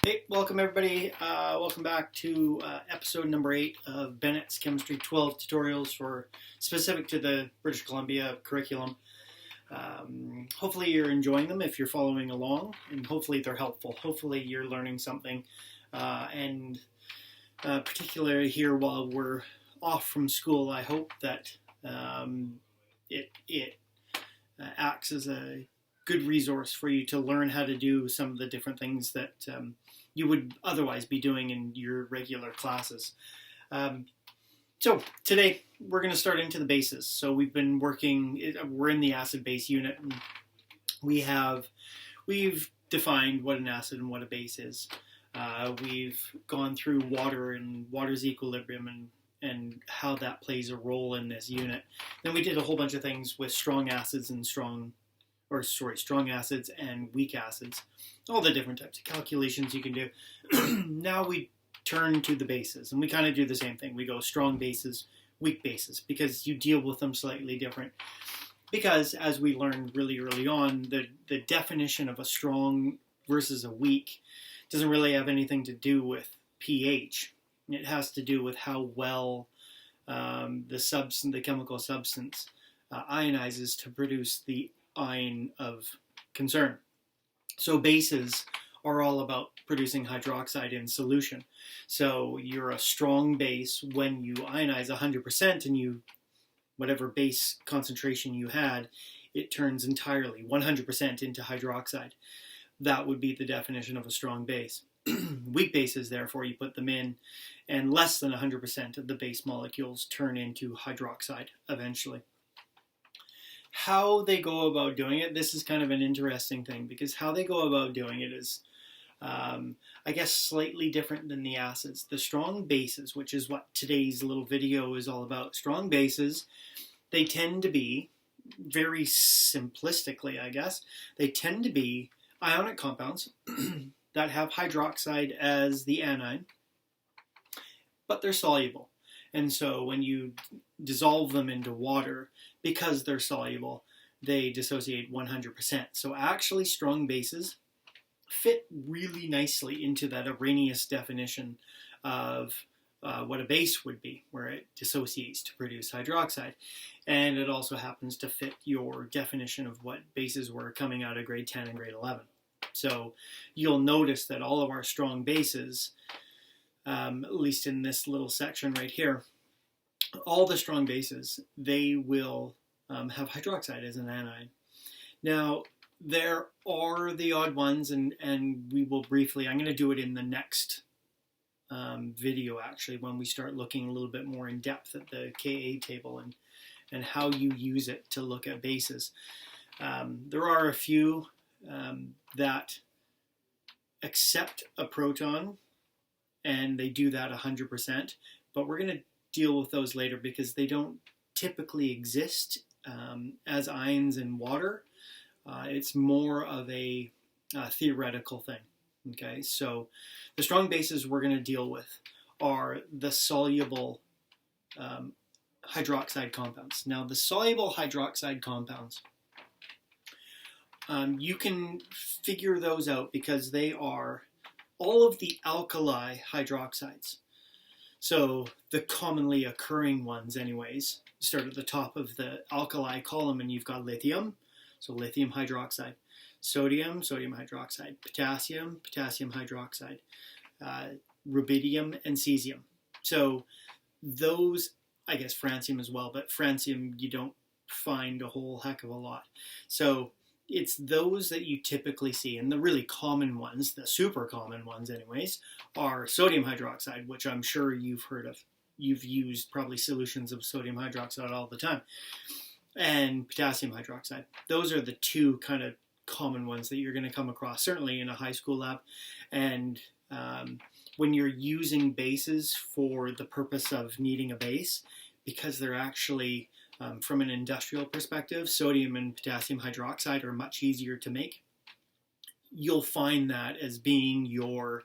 Hey, welcome everybody. Welcome back to episode number 8 of Bennett's Chemistry 12 tutorials for specific to the British Columbia curriculum. Hopefully you're enjoying them if you're following along, and hopefully they're helpful. Hopefully you're learning something, and particularly here while we're off from school, I hope that it acts as a good resource for you to learn how to do some of the different things that you would otherwise be doing in your regular classes. So today we're going to start into the bases. So we've been working, we're in the acid-base unit, and we've defined what an acid and what a base is. We've gone through water and water's equilibrium and how that plays a role in this unit. Then we did a whole bunch of things with strong acids and strong acids and weak acids, all the different types of calculations you can do. Now we turn to the bases, and we kind of do the same thing. We go strong bases, weak bases, because you deal with them slightly different. Because as we learned really early on, the definition of a strong versus a weak doesn't really have anything to do with pH. It has to do with how well the chemical substance ionizes to produce the ion of concern. So bases are all about producing hydroxide in solution. So you're a strong base when you ionize 100%, and whatever base concentration you had, it turns entirely 100% into hydroxide. That would be the definition of a strong base. Weak bases, therefore, you put them in, and less than 100% of the base molecules turn into hydroxide eventually. How they go about doing it, this is kind of an interesting thing, because how they go about doing it is, I guess, slightly different than the acids. The strong bases, which is what today's little video is all about, strong bases, they tend to be, very simplistically, I guess, they tend to be ionic compounds that have hydroxide as the anion, but they're soluble. And so when you dissolve them into water, because they're soluble, they dissociate 100%. So actually strong bases fit really nicely into that Arrhenius definition of what a base would be, where it dissociates to produce hydroxide. And it also happens to fit your definition of what bases were coming out of grade 10 and grade 11. So you'll notice that all of our strong bases, at least in this little section right here, all the strong bases, they will have hydroxide as an anion. Now, there are the odd ones, and we will briefly, I'm going to do it in the next video, actually, when we start looking a little bit more in depth at the Ka table and how you use it to look at bases. There are a few that accept a proton, and they do that 100%, but we're going to deal with those later because they don't typically exist as ions in water. It's more of a theoretical thing. Okay, so the strong bases we're going to deal with are the soluble hydroxide compounds. Now, the soluble hydroxide compounds, you can figure those out because they are all of the alkali hydroxides. So the commonly occurring ones anyways, start at the top of the alkali column, and you've got lithium, so lithium hydroxide, sodium, sodium hydroxide, potassium, potassium hydroxide, rubidium, and cesium. So those, I guess francium as well, but francium you don't find a whole heck of a lot. So it's those that you typically see, and the really common ones, the super common ones anyways, are sodium hydroxide, which I'm sure you've heard of. You've used probably solutions of sodium hydroxide all the time, and potassium hydroxide. Those are the two kind of common ones that you're going to come across, certainly in a high school lab. And when you're using bases for the purpose of needing a base, because they're actually from an industrial perspective, sodium and potassium hydroxide are much easier to make. You'll find that as being your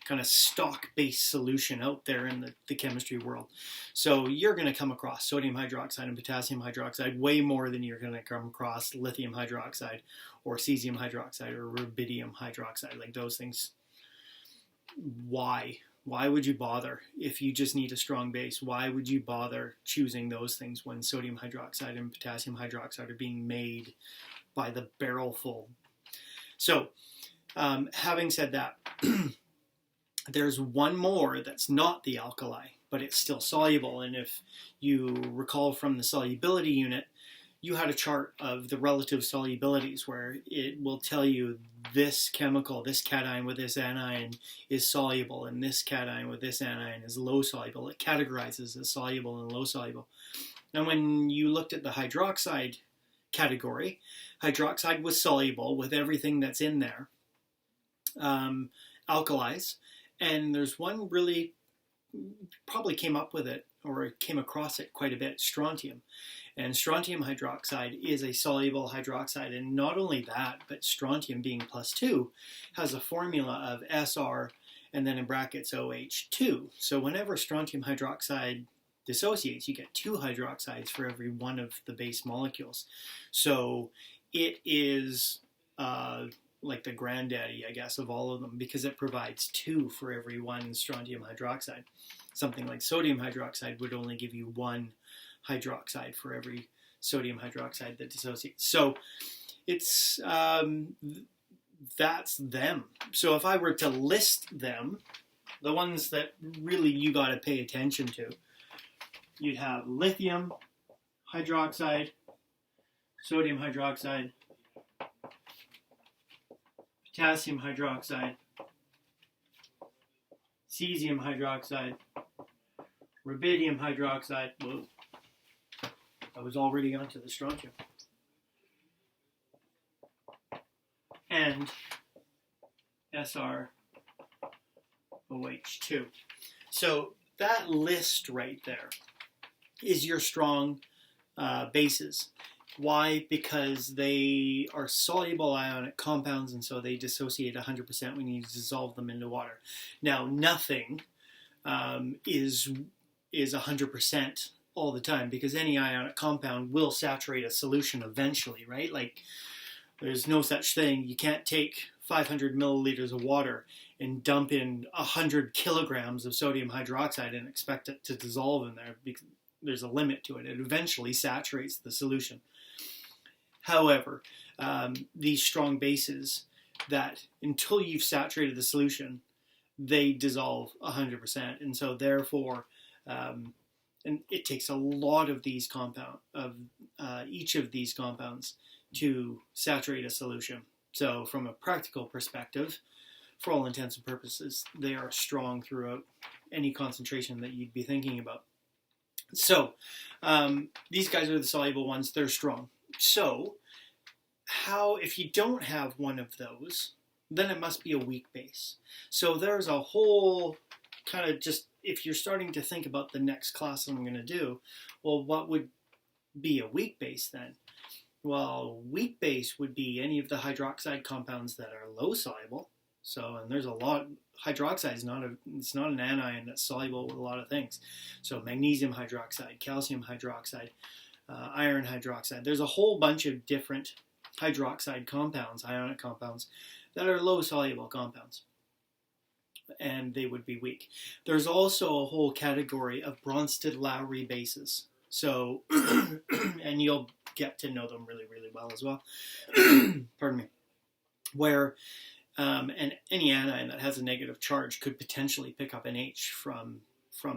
kind of stock-based solution out there in the chemistry world. So you're going to come across sodium hydroxide and potassium hydroxide way more than you're going to come across lithium hydroxide or cesium hydroxide or rubidium hydroxide. Like those things why? Why would you bother if you just need a strong base? Why would you bother choosing those things when sodium hydroxide and potassium hydroxide are being made by the barrelful? So, having said that, there's one more that's not the alkali, but it's still soluble. And if you recall from the solubility unit, you had a chart of the relative solubilities where it will tell you this chemical, this cation with this anion is soluble, and this cation with this anion is low soluble. It categorizes as soluble and low soluble. And when you looked at the hydroxide category, hydroxide was soluble with everything that's in there, alkalis, and there's one really probably came up with it or came across it quite a bit, strontium. And strontium hydroxide is a soluble hydroxide, and not only that, but strontium being +2 has a formula of Sr and then in brackets OH2. So whenever strontium hydroxide dissociates, you get 2 hydroxides for every one of the base molecules. So it is like the granddaddy, I guess, of all of them, because it provides 2 for every 1 strontium hydroxide. Something like sodium hydroxide would only give you 1 hydroxide for every sodium hydroxide that dissociates. So it's that's them. So if I were to list them, the ones that really you got to pay attention to, you'd have lithium hydroxide, sodium hydroxide, potassium hydroxide, cesium hydroxide, rubidium hydroxide. Whoa. I was already onto the strontium. And SrOH2. So that list right there is your strong bases. Why? Because they are soluble ionic compounds, and so they dissociate 100% when you dissolve them into water. Now, nothing is 100% all the time, because any ionic compound will saturate a solution eventually, right? Like, there's no such thing. You can't take 500 milliliters of water and dump in 100 kilograms of sodium hydroxide and expect it to dissolve in there, because there's a limit to it. It eventually saturates the solution. However, these strong bases that until you've saturated the solution, they dissolve 100%. And so therefore, and it takes a lot of these each of these compounds to saturate a solution. So from a practical perspective, for all intents and purposes, they are strong throughout any concentration that you'd be thinking about. So these guys are the soluble ones. They're strong. So if you don't have one of those, then it must be a weak base. So there's a whole kind of just, if you're starting to think about the next class I'm going to do, well, what would be a weak base then? Well, weak base would be any of the hydroxide compounds that are low soluble. So, and there's a lot, hydroxide is it's not an anion that's soluble with a lot of things. So magnesium hydroxide, calcium hydroxide, iron hydroxide. There's a whole bunch of different hydroxide compounds, ionic compounds, that are low soluble compounds. And they would be weak. There's also a whole category of Bronsted-Lowry bases. So, and you'll get to know them really, really well as well. Pardon me. Where any anion that has a negative charge could potentially pick up an H from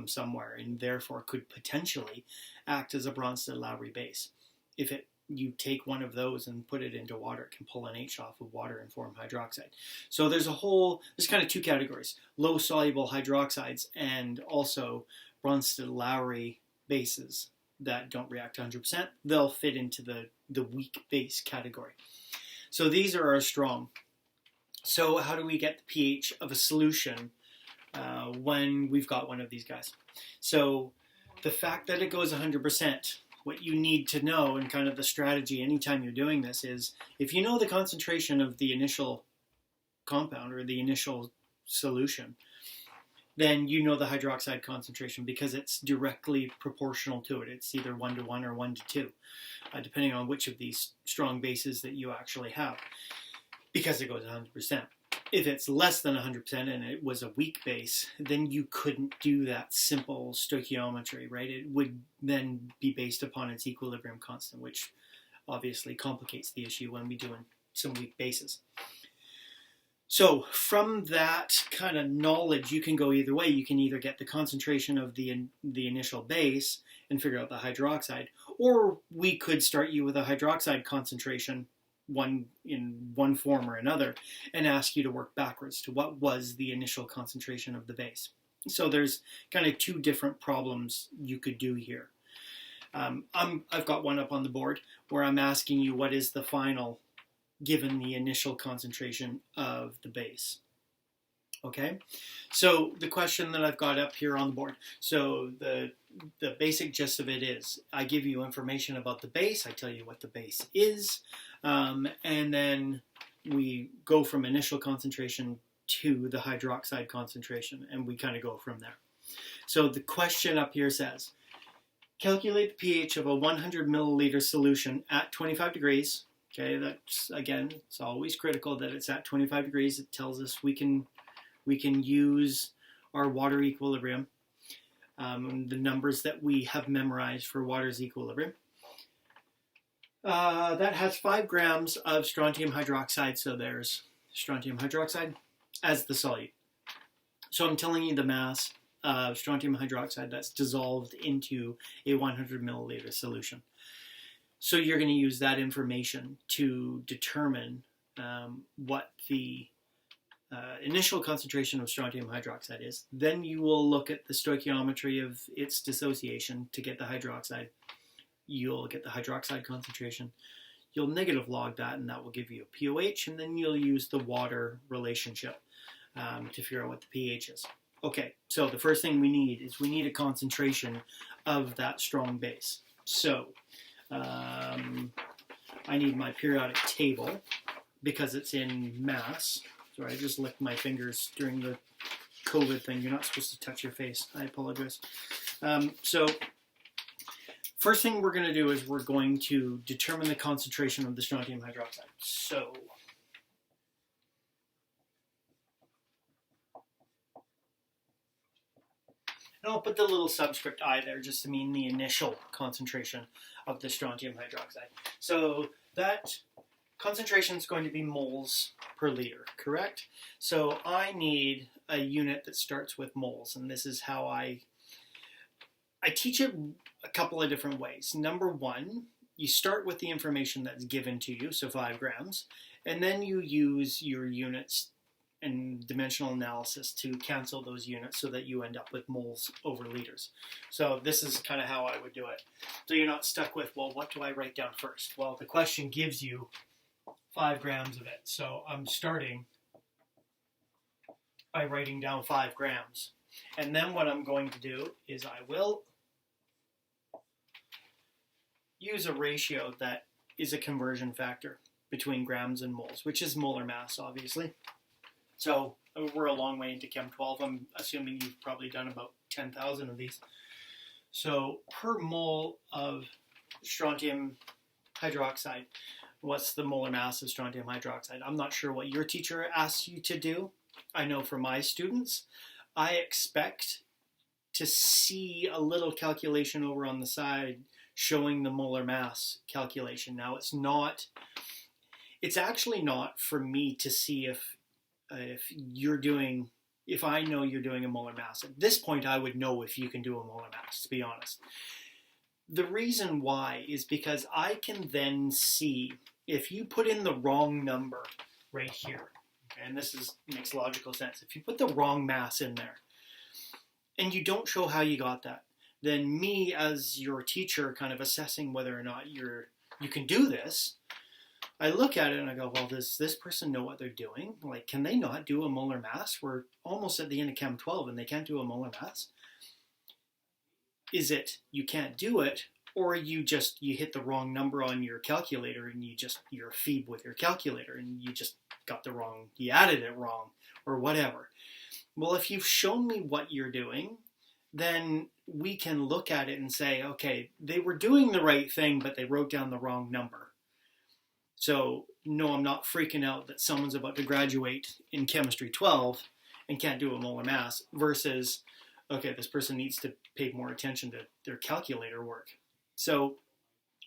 somewhere, and therefore could potentially act as a Bronsted-Lowry base. If you take one of those and put it into water, it can pull an H off of water and form hydroxide. So there's kind of 2 categories: low soluble hydroxides and also Bronsted-Lowry bases that don't react 100%. They'll fit into the weak base category. So these are our strong. So how do we get the pH of a solution when we've got one of these guys? So the fact that it goes 100%, what you need to know, and kind of the strategy anytime you're doing this, is if you know the concentration of the initial compound or the initial solution, then you know the hydroxide concentration because it's directly proportional to it. It's either 1:1 or 1:2, depending on which of these strong bases that you actually have, because it goes 100%. If it's less than 100% and it was a weak base, then you couldn't do that simple stoichiometry, right? It would then be based upon its equilibrium constant, which obviously complicates the issue when we do some weak bases. So from that kind of knowledge, you can go either way. You can either get the concentration of the initial base and figure out the hydroxide, or we could start you with a hydroxide concentration, in one form or another, and ask you to work backwards to what was the initial concentration of the base. So there's kind of two different problems you could do here. I've got one up on the board where I'm asking you what is the final given the initial concentration of the base. Okay, so the question that I've got up here on the board, so the basic gist of it is I give you information about the base, I tell you what the base is, and then we go from initial concentration to the hydroxide concentration, and we kind of go from there. So the question up here says, calculate the pH of a 100 milliliter solution at 25 degrees. Okay, that's, again, it's always critical that it's at 25 degrees. It tells us we can use our water equilibrium, the numbers that we have memorized for water's equilibrium. That has 5 grams of strontium hydroxide, so there's strontium hydroxide as the solute. So I'm telling you the mass of strontium hydroxide that's dissolved into a 100 milliliter solution. So you're going to use that information to determine what the initial concentration of strontium hydroxide is. Then you will look at the stoichiometry of its dissociation to get the hydroxide. You'll get the hydroxide concentration. You'll negative log that, and that will give you a pOH, and then you'll use the water relationship to figure out what the pH is. Okay, so the first thing we need a concentration of that strong base. So I need my periodic table because it's in mass. Sorry, I just licked my fingers during the COVID thing. You're not supposed to touch your face. I apologize. So first thing we're going to do is we're going to determine the concentration of the strontium hydroxide. So and I'll put the little subscript I there just to mean the initial concentration of the strontium hydroxide. So that concentration is going to be moles per liter, correct? So I need a unit that starts with moles, and this is how I teach it a couple of different ways. Number one, you start with the information that's given to you, so 5 grams, and then you use your units and dimensional analysis to cancel those units so that you end up with moles over liters. So this is kind of how I would do it. So you're not stuck with, well, what do I write down first? Well, the question gives you 5 grams of it. So I'm starting by writing down 5 grams. And then what I'm going to do is I will use a ratio that is a conversion factor between grams and moles, which is molar mass, obviously. So we're a long way into Chem 12. I'm assuming you've probably done about 10,000 of these. So per mole of strontium hydroxide, what's the molar mass of strontium hydroxide? I'm not sure what your teacher asks you to do. I know for my students, I expect to see a little calculation over on the side showing the molar mass calculation. Now it's actually not for me to see if I know you're doing a molar mass. At this point, I would know if you can do a molar mass, to be honest. The reason why is because I can then see if you put in the wrong number right here, and this makes logical sense. If you put the wrong mass in there, and you don't show how you got that, then me as your teacher kind of assessing whether or not you can do this, I look at it and I go, well, does this person know what they're doing? Like, can they not do a molar mass? We're almost at the end of Chem 12 and they can't do a molar mass. Is it you can't do it, or you hit the wrong number on your calculator and you're a phoebe with your calculator and you just got you added it wrong or whatever. Well, if you've shown me what you're doing, then we can look at it and say, okay, they were doing the right thing, but they wrote down the wrong number. So no, I'm not freaking out that someone's about to graduate in chemistry 12 and can't do a molar mass versus, okay, this person needs to pay more attention to their calculator work. So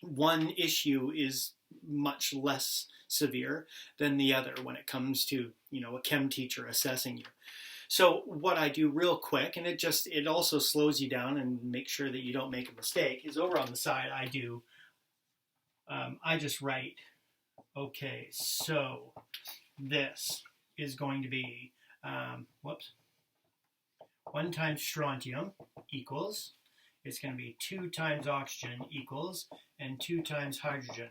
one issue is much less severe than the other when it comes to, a chem teacher assessing you. So what I do real quick, and it also slows you down and makes sure that you don't make a mistake, is over on the side I just write, okay, so this is going to be, 1 times strontium equals, it's going to be 2 times oxygen equals, and 2 times hydrogen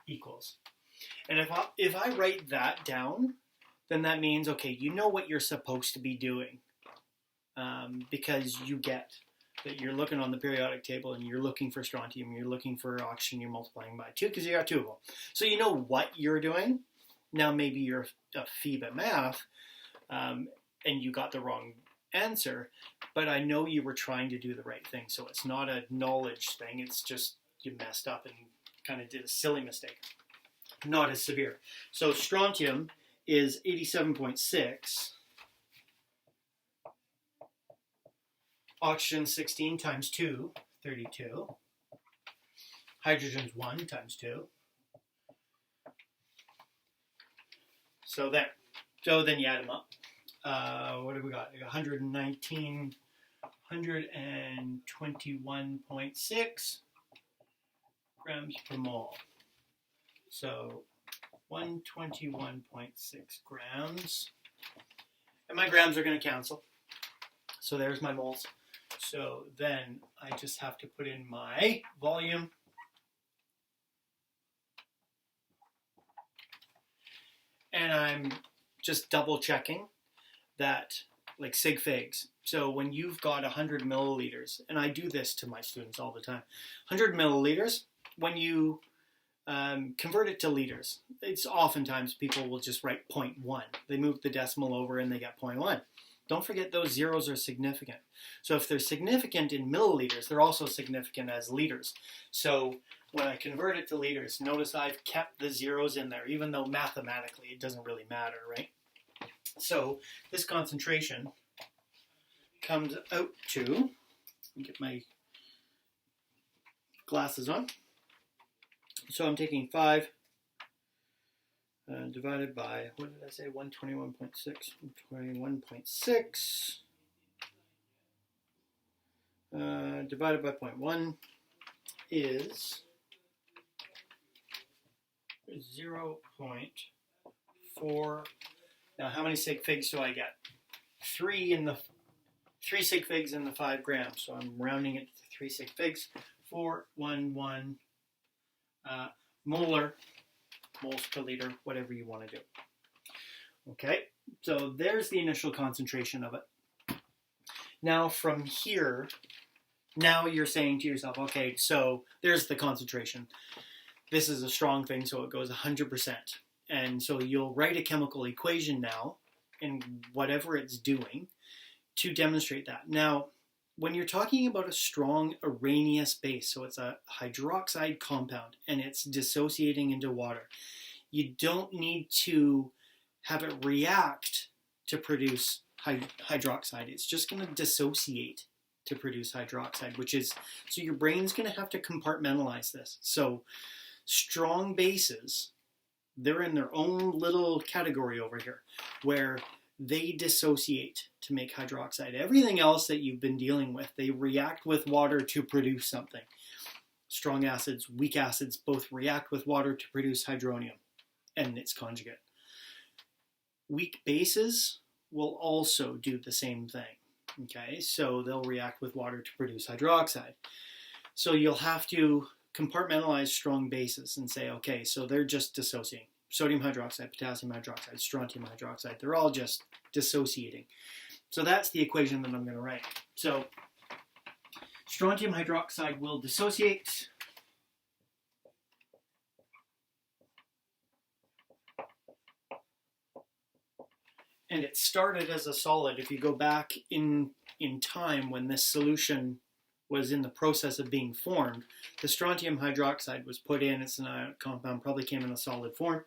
equals. And if I write that down, then that means, okay, you know what you're supposed to be doing, because you get that you're looking on the periodic table and you're looking for strontium, you're looking for oxygen, you're multiplying by 2 because you got 2 of them. So you know what you're doing. Now maybe you're a phoebe at math and you got the wrong answer, but I know you were trying to do the right thing. So it's not a knowledge thing. It's just you messed up and kind of did a silly mistake. Not as severe. So strontium is 87.6. Oxygen 16 times 2, 32. Hydrogen's 1 times 2. So there. So then you add them up. What have we got? 121.6 grams per mole. So 121.6 grams. And my grams are going to cancel. So there's my moles. So then I just have to put in my volume. And I'm just double checking that, like sig figs. So when you've got 100 milliliters, and I do this to my students all the time, 100 milliliters, when you convert it to liters, it's oftentimes people will just write 0.1. They move the decimal over and they get 0.1. Don't forget those zeros are significant. So if they're significant in milliliters, they're also significant as liters. So when I convert it to liters, notice I've kept the zeros in there, even though mathematically it doesn't really matter, right? So this concentration comes out to, get my glasses on. So I'm taking 5 divided by, what did I say, 121.6, 121.6 divided by 0.1 is 0.4. Now how many sig figs do I get? 3 sig figs in the 5 grams. So I'm rounding it to 3 sig figs. 411 molar, moles per liter, whatever you want to do. Okay, so there's the initial concentration of it. Now from here, now you're saying to yourself, okay, so there's the concentration. This is a strong thing, so it goes 100%. And so you'll write a chemical equation now, and whatever it's doing, to demonstrate that. Now, when you're talking about a strong Arrhenius base, so it's a hydroxide compound, and it's dissociating into water, you don't need to have it react to produce hydroxide. It's just going to dissociate to produce hydroxide, so your brain's going to have to compartmentalize this. So strong bases, they're in their own little category over here, where they dissociate to make hydroxide. Everything else that you've been dealing with, they react with water to produce something. Strong acids, weak acids, both react with water to produce hydronium and its conjugate. Weak bases will also do the same thing. Okay, so they'll react with water to produce hydroxide. So you'll have to compartmentalize strong bases and say, okay, so they're just dissociating. Sodium hydroxide, potassium hydroxide, strontium hydroxide, they're all just dissociating. So that's the equation that I'm going to write. So strontium hydroxide will dissociate. And it started as a solid. If you go back in time when this solution was in the process of being formed, the strontium hydroxide was put in. It's in a compound, probably came in a solid form,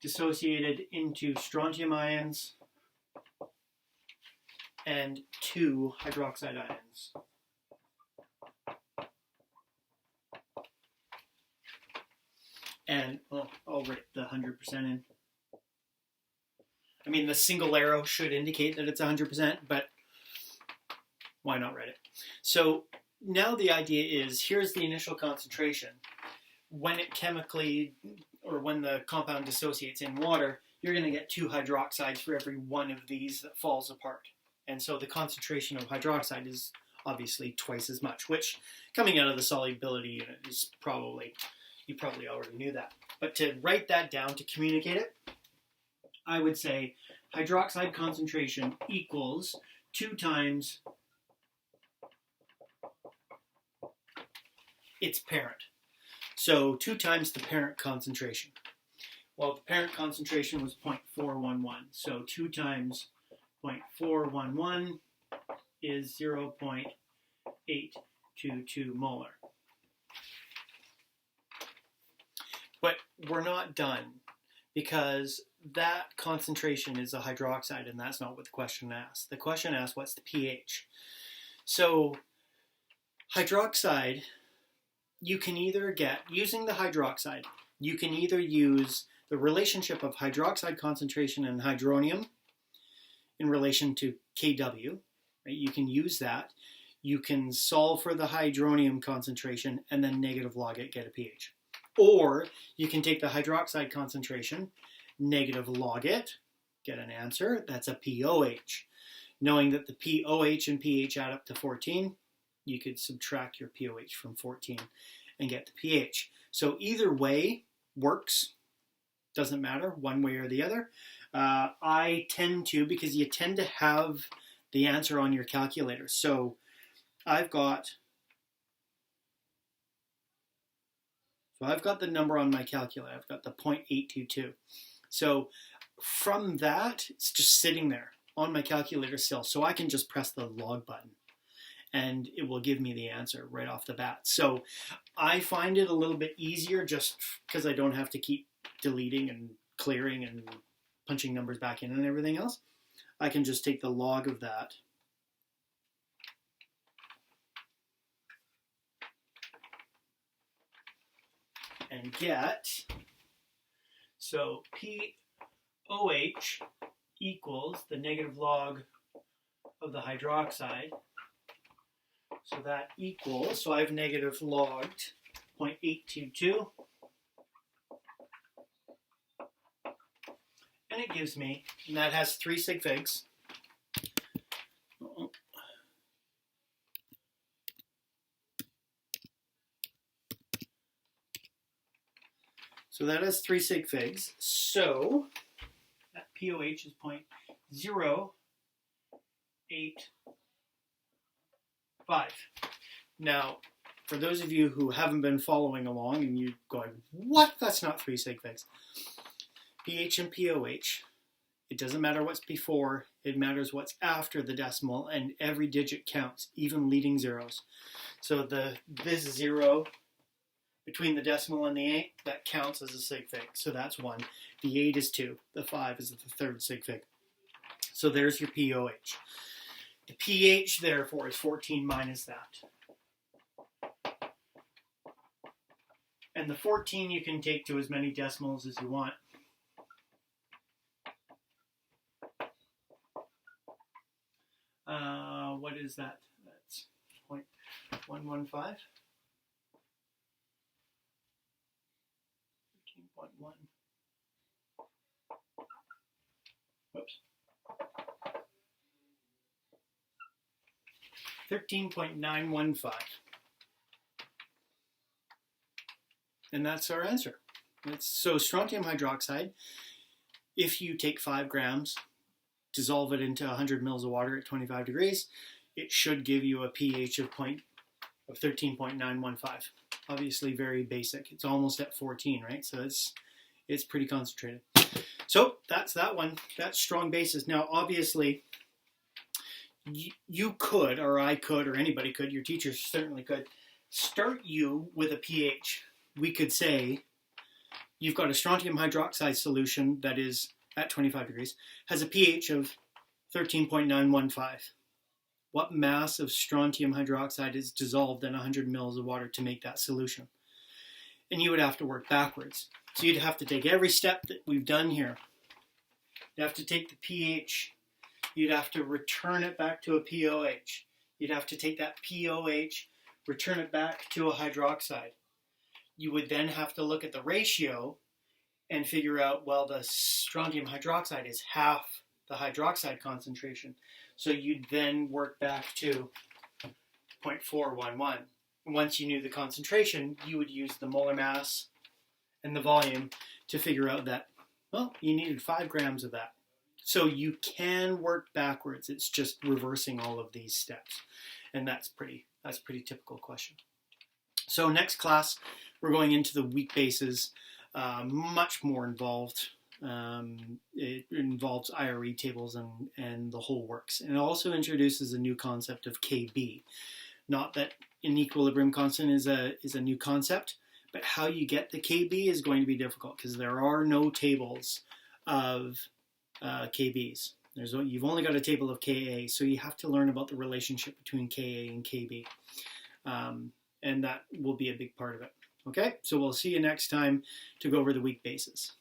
dissociated into strontium ions and 2 hydroxide ions. And I'll write the 100% in. I mean, the single arrow should indicate that it's 100%, but why not write it? So now the idea is, here's the initial concentration. When it chemically, or when the compound dissociates in water, you're going to get 2 hydroxides for every one of these that falls apart. And so the concentration of hydroxide is obviously twice as much, which coming out of the solubility unit is probably, you probably already knew that. But to write that down, to communicate it, I would say hydroxide concentration equals 2 times its parent. So 2 times the parent concentration. Well, the parent concentration was 0.411. So 2 times 0.411 is 0.822 molar. But we're not done, because that concentration is a hydroxide, and that's not what the question asks. The question asks, what's the pH? So hydroxide, you can either get, using the hydroxide, you can either use the relationship of hydroxide concentration and hydronium in relation to Kw. Right? You can use that. You can solve for the hydronium concentration and then negative log it, get a pH. Or you can take the hydroxide concentration, negative log it, get an answer. That's a POH. Knowing that the POH and pH add up to 14, you could subtract your POH from 14 and get the pH. So either way works. Doesn't matter, one way or the other. I tend to, because you tend to have the answer on your calculator. So I've got the number on my calculator. I've got the 0.822. So from that, it's just sitting there on my calculator still. So I can just press the log button and it will give me the answer right off the bat. So I find it a little bit easier just because I don't have to keep deleting and clearing and punching numbers back in and everything else. I can just take the log of that and get, so POH equals the negative log of the hydroxide. So that equals, so I've negative logged 0.822. And it gives me, and that has 3 sig figs. So that has 3 sig figs. So that POH is 0.085. Now, for those of you who haven't been following along and you're going, what? That's not 3 sig figs. pH and POH, it doesn't matter what's before, it matters what's after the decimal, and every digit counts, even leading zeros. So this 0 between the decimal and the 8, that counts as a sig fig. So that's 1. The 8 is 2. The 5 is the 3rd sig fig. So there's your POH. The pH, therefore, is 14 minus that. And the 14 you can take to as many decimals as you want. What is that? That's 0.115. 13.1. Whoops. 13.915. And that's our answer. So strontium hydroxide, if you take 5 grams, dissolve it into 100 mils of water at 25 degrees, it should give you a pH of 13.915. Obviously very basic. It's almost at 14, right? So it's pretty concentrated. So that's that one. That's strong bases. Now obviously you could, or I could, or anybody could, your teachers certainly could, start you with a pH. We could say you've got a strontium hydroxide solution that is at 25 degrees, has a pH of 13.915. What mass of strontium hydroxide is dissolved in 100 mils of water to make that solution? And you would have to work backwards. So you'd have to take every step that we've done here. You'd have to take the pH. You'd have to return it back to a POH. You'd have to take that POH, return it back to a hydroxide. You would then have to look at the ratio and figure out, well, the strontium hydroxide is half the hydroxide concentration. So you'd then work back to 0.411. Once you knew the concentration, you would use the molar mass and the volume to figure out that, well, you needed 5 grams of that. So you can work backwards. It's just reversing all of these steps. And that's pretty typical question. So next class, we're going into the weak bases, much more involved. It involves IRE tables and the whole works. And it also introduces a new concept of KB. Not that an equilibrium constant is a new concept, but how you get the KB is going to be difficult because there are no tables of KBs. You've only got a table of Ka, so you have to learn about the relationship between Ka and Kb. And that will be a big part of it. Okay, so we'll see you next time to go over the weak bases.